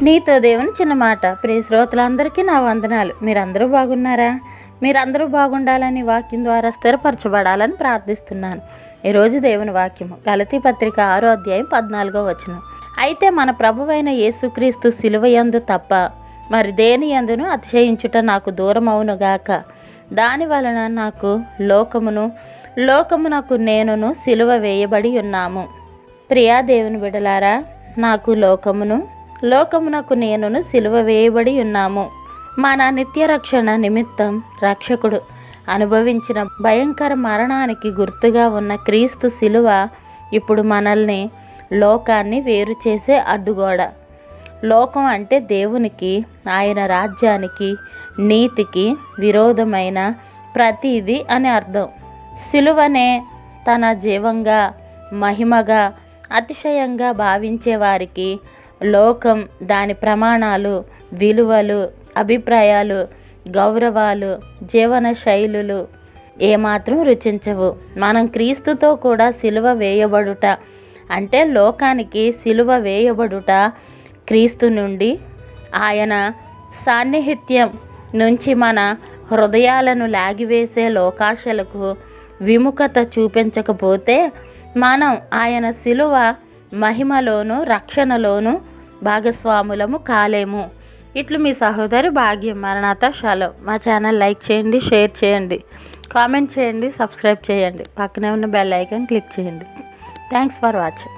నీతో దేవుని చిన్న మాట. ప్రియ శ్రోతలందరికీ నా వందనాలు. మీరందరూ బాగున్నారా? మీరందరూ బాగుండాలని వాక్యం ద్వారా స్థిరపరచబడాలని ప్రార్థిస్తున్నాను. ఈరోజు దేవుని వాక్యము గలతీ పత్రిక 6వ అధ్యాయం 14వ వచనం. అయితే మన ప్రభువైన యేసుక్రీస్తు శిలువ యందు తప్ప మరి దేని యందును అతిశయించుట నాకు దూరమవునుగాక. దాని వలన నాకు లోకమునకు నేనును సిలువ వేయబడి ఉన్నాము. ప్రియా దేవుని బిడలారా, నాకు లోకమునకు నేనును సిలువ వేయబడి ఉన్నాము. మన నిత్య రక్షణ నిమిత్తం రక్షకుడు అనుభవించిన భయంకర మరణానికి గుర్తుగా ఉన్న క్రీస్తు సిలువ ఇప్పుడు మనల్ని లోకాన్ని వేరు చేసే అడ్డుగోడ. లోకం అంటే దేవునికి, ఆయన రాజ్యానికి, నీతికి విరోధమైన ప్రతిదీ అని అర్థం. సిలువనే తన జీవంగా, మహిమగా, అతిశయంగా భావించే వారికి లోకం, దాని ప్రమాణాలు, విలువలు, అభిప్రాయాలు, గౌరవాలు, జీవన శైలులు ఏమాత్రం రుచించవు. మనం క్రీస్తుతో కూడా సిలువ వేయబడుట అంటే లోకానికి సిలువ వేయబడుట, క్రీస్తు నుండి, ఆయన సాన్నిహిత్యం నుంచి మన హృదయాలను లాగివేసే లోకాశలకు విముఖత చూపించకపోతే మనం ఆయన సిలువ మహిమలోను రక్షణలోను భాగస్వాములము కాలేము. ఇట్లు మీ సహోదరి భాగ్యం. మరణాత షాలో. మా ఛానల్ లైక్ చేయండి, షేర్ చేయండి, కామెంట్ చేయండి, సబ్స్క్రైబ్ చేయండి. పక్కనే ఉన్న బెల్ ఐకాన్ క్లిక్ చేయండి. Thanks for watching.